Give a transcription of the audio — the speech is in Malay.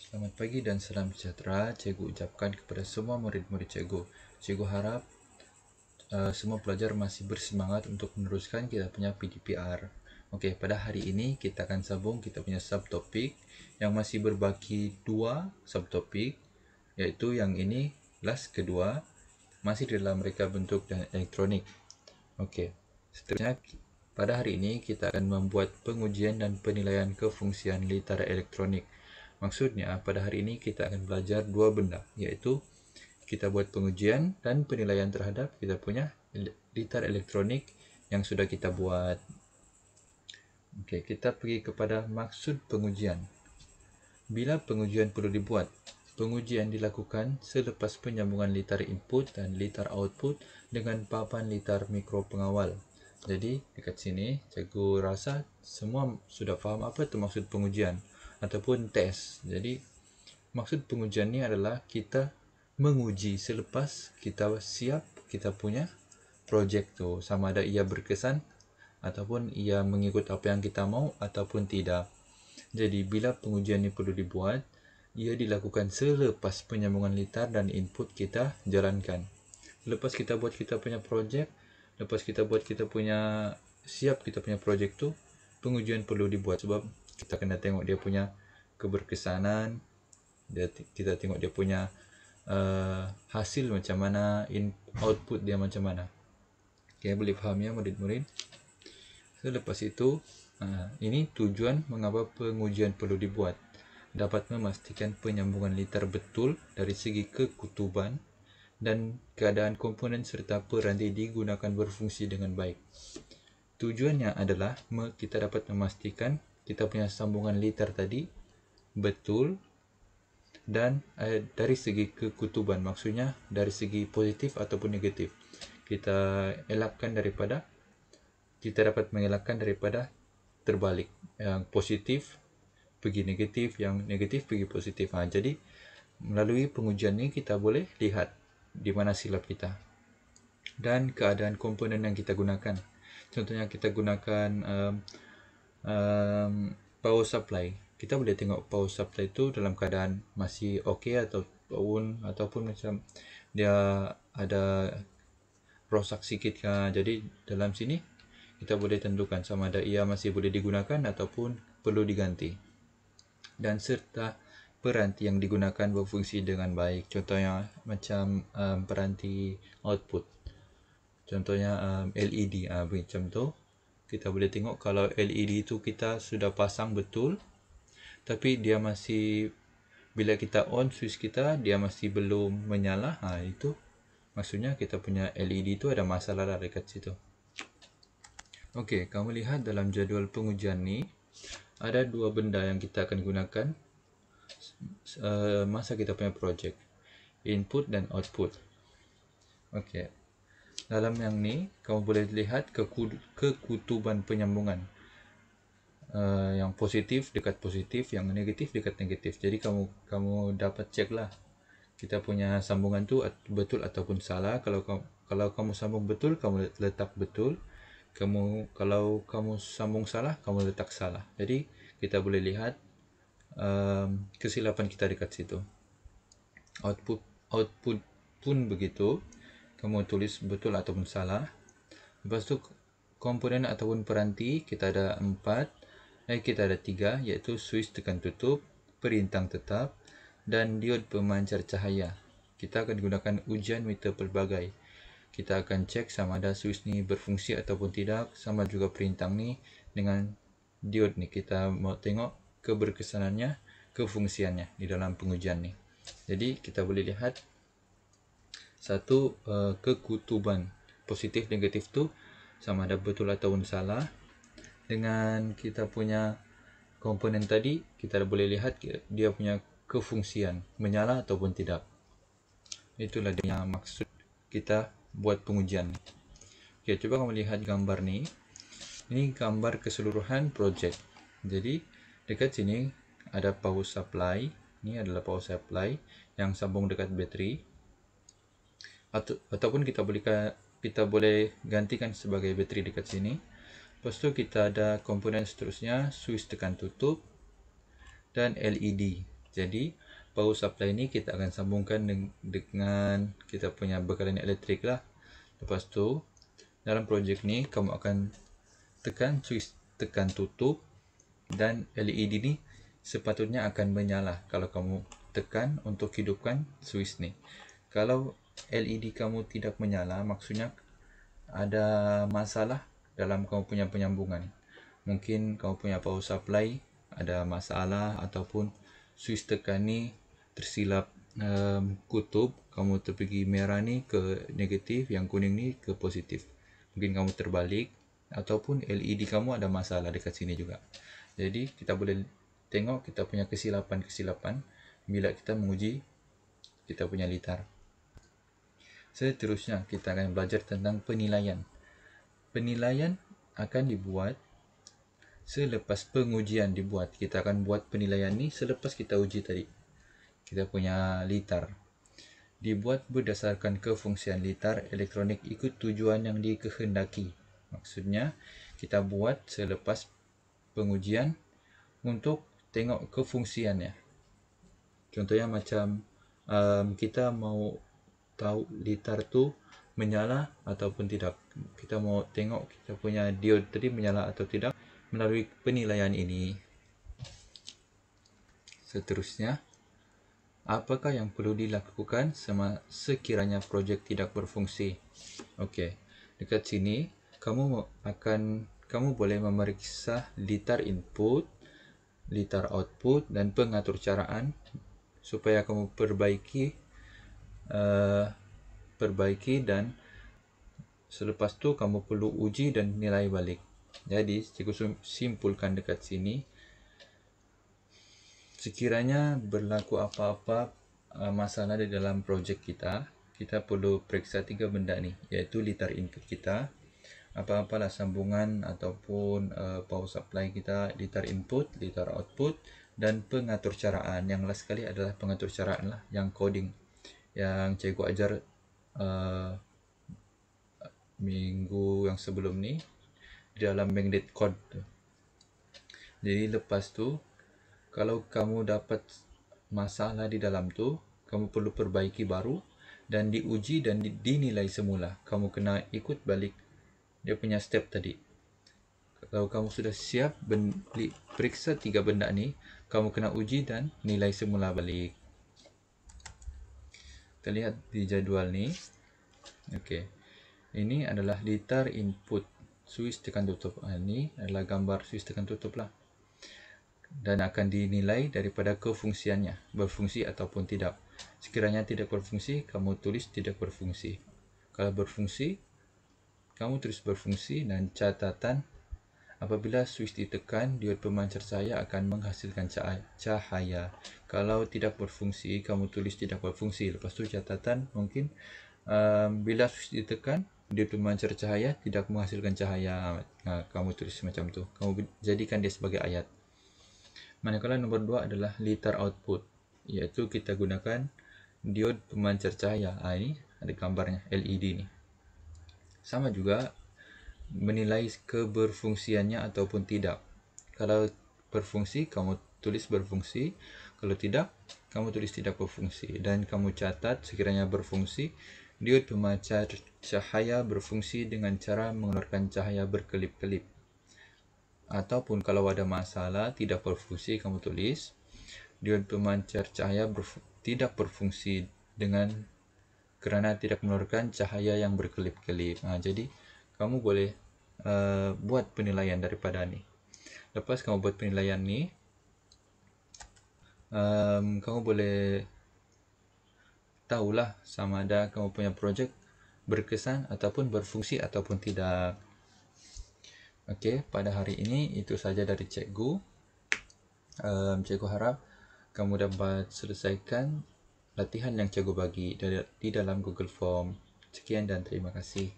Selamat pagi dan salam sejahtera. Cikgu ucapkan kepada semua murid-murid cikgu. Cikgu harap semua pelajar masih bersemangat untuk meneruskan kita punya PDPR. Okey, pada hari ini kita akan sambung kita punya subtopik yang masih berbaki 2 subtopik, iaitu yang ini kelas kedua, masih dalam reka bentuk dan elektronik. Okey, seterusnya pada hari ini kita akan membuat pengujian dan penilaian kefungsian litara elektronik. Maksudnya pada hari ini kita akan belajar dua benda, iaitu kita buat pengujian dan penilaian terhadap kita punya litara elektronik yang sudah kita buat. Okey, kita pergi kepada maksud pengujian. Bila pengujian perlu dibuat? Pengujian dilakukan selepas penyambungan litar input dan litar output dengan papan litar mikro pengawal. Jadi dekat sini cikgu rasa semua sudah faham apa itu maksud pengujian ataupun test. Jadi maksud pengujian ni adalah kita menguji selepas kita siap kita punya projek tu, sama ada ia berkesan ataupun ia mengikut apa yang kita mau ataupun tidak. Jadi bila pengujian ini perlu dibuat, ia dilakukan selepas penyambungan litar dan input kita jalankan. Lepas kita buat kita punya projek, lepas kita buat kita punya siap kita punya projek tu, pengujian perlu dibuat sebab kita kena tengok dia punya keberkesanan, kita tengok dia punya hasil macam mana, output dia macam mana. Okay, boleh faham ya murid-murid? Selepas itu, ini tujuan mengapa pengujian perlu dibuat. Dapat memastikan penyambungan litar betul dari segi kekutuban dan keadaan komponen serta peranti digunakan berfungsi dengan baik. Tujuannya adalah kita dapat memastikan kita punya sambungan litar tadi betul dan dari segi kekutuban, maksudnya dari segi positif ataupun negatif. Kita dapat mengelakkan daripada terbalik, yang positif pergi negatif, yang negatif pergi positif. Jadi melalui pengujian ini kita boleh lihat di mana silap kita dan keadaan komponen yang kita gunakan. Contohnya kita gunakan power supply. Kita boleh tengok power supply itu dalam keadaan masih okey ataupun macam dia ada rosak sikit kah. Jadi dalam sini kita boleh tentukan sama ada ia masih boleh digunakan ataupun perlu diganti. Dan serta peranti yang digunakan berfungsi dengan baik. Contohnya macam peranti output. Contohnya LED macam tu. Kita boleh tengok kalau LED itu kita sudah pasang betul, tapi dia masih, bila kita on switch kita, dia masih belum menyala. Itu maksudnya kita punya LED itu ada masalah lah dekat situ. Okey, kamu lihat dalam jadual pengujian ni ada dua benda yang kita akan gunakan masa kita punya projek, input dan output. Okey, dalam yang ni kamu boleh lihat kekutuban penyambungan. Yang positif dekat positif, yang negatif dekat negatif. Jadi kamu dapat cek lah kita punya sambungan tu betul ataupun salah. Kalau kamu sambung betul, kamu letak betul. Kalau kamu sambung salah, kamu letak salah. Jadi kita boleh lihat kesilapan kita dekat situ. Output pun begitu, kamu tulis betul ataupun salah. Lepas tu komponen ataupun peranti kita ada 4, kita ada 3, iaitu switch tekan tutup, perintang tetap dan diod pemancar cahaya. Kita akan gunakan ujian meter pelbagai. Kita akan cek sama ada switch ni berfungsi ataupun tidak, sama juga perintang ni dengan diod ni. Kita mau tengok keberkesanannya, kefungsiannya di dalam pengujian ni. Jadi kita boleh lihat satu, kekutuban positif negatif tu sama ada betul ataupun salah. Dengan kita punya komponen tadi, kita boleh lihat dia punya kefungsian, menyala ataupun tidak. Itulah dia maksud kita buat pengujian. Okey, cuba kamu lihat gambar ni. Ini gambar keseluruhan projek. Jadi dekat sini ada power supply. Ini adalah power supply yang sambung dekat bateri. Ataupun kita boleh gantikan sebagai bateri dekat sini. Lepas tu kita ada komponen seterusnya, switch tekan tutup dan LED. Jadi power supply ini kita akan sambungkan dengan kita punya bekalan elektrik lah. Lepas tu dalam projek ni kamu akan tekan switch, tekan tutup, dan LED ni sepatutnya akan menyala kalau kamu tekan untuk hidupkan switch ni. Kalau LED kamu tidak menyala, maksudnya ada masalah dalam kamu punya penyambungan. Mungkin kamu punya power supply ada masalah, ataupun switch tekan ni tersilap kutub, kamu terpergi merah ni ke negatif, yang kuning ni ke positif. Mungkin kamu terbalik, ataupun LED kamu ada masalah dekat sini juga. Jadi kita boleh tengok kita punya kesilapan-kesilapan bila kita menguji kita punya litar. Seterusnya kita akan belajar tentang penilaian. Penilaian akan dibuat selepas pengujian dibuat. Kita akan buat penilaian ni selepas kita uji tadi. Kita punya litar dibuat berdasarkan kefungsian litar elektronik ikut tujuan yang dikehendaki. Maksudnya kita buat selepas pengujian untuk tengok kefungsiannya. Contohnya macam kita mau tahu litar tu menyala ataupun tidak. Kita mau tengok kita punya diode tadi menyala atau tidak melalui penilaian ini. Seterusnya, apakah yang perlu dilakukan sekiranya projek tidak berfungsi? Okey, dekat sini kamu boleh memeriksa litar input, litar output, dan pengatur caraan supaya kamu perbaiki, dan selepas tu kamu perlu uji dan nilai balik. Jadi cikgu simpulkan dekat sini, sekiranya berlaku apa-apa masalah di dalam projek kita perlu periksa 3 benda ni, iaitu litar input kita, apa-apalah sambungan ataupun power supply kita, litar input, litar output, dan pengatur caraan. Yang last sekali adalah pengatur caraan lah, yang coding yang cikgu ajar minggu yang sebelum ni dalam magnet code tu. Jadi lepas tu kalau kamu dapat masalah di dalam tu, kamu perlu perbaiki baru dan diuji dan dinilai semula. Kamu kena ikut balik dia punya step tadi. Kalau kamu sudah siap periksa 3 benda ni, kamu kena uji dan nilai semula balik. Kita lihat di jadual ni. Okey. Ini adalah litar input switch tekan tutup. Ini adalah gambar switch tekan tutup lah. Dan akan dinilai daripada kefungsiannya, berfungsi ataupun tidak. Sekiranya tidak berfungsi, kamu tulis tidak berfungsi. Kalau berfungsi, kamu tulis berfungsi, dan catatan apabila switch ditekan, diode pemancar cahaya akan menghasilkan cahaya. Kalau tidak berfungsi, kamu tulis tidak berfungsi. Lepas tu catatan mungkin bila switch ditekan, diode pemancar cahaya tidak menghasilkan cahaya. Kamu tulis macam tu. Kamu jadikan dia sebagai ayat. Manakala nombor 2 adalah litar output, iaitu kita gunakan diode pemancar cahaya. Ini ada gambarnya, LED ni. Sama juga menilai keberfungsiannya ataupun tidak. Kalau berfungsi, kamu tulis berfungsi. Kalau tidak, kamu tulis tidak berfungsi. Dan kamu catat sekiranya berfungsi, diode pemancar cahaya berfungsi dengan cara mengeluarkan cahaya berkelip-kelip. Ataupun kalau ada masalah tidak berfungsi, kamu tulis diode pemancar cahaya tidak berfungsi kerana tidak mengeluarkan cahaya yang berkelip-kelip. Jadi kamu boleh buat penilaian daripada ni. Lepas kamu buat penilaian ni, kamu boleh tahulah sama ada kamu punya projek berkesan ataupun berfungsi ataupun tidak. Okey, pada hari ini itu saja dari cikgu. Cikgu harap kamu dapat selesaikan latihan yang cikgu bagi di dalam Google Form. Sekian dan terima kasih.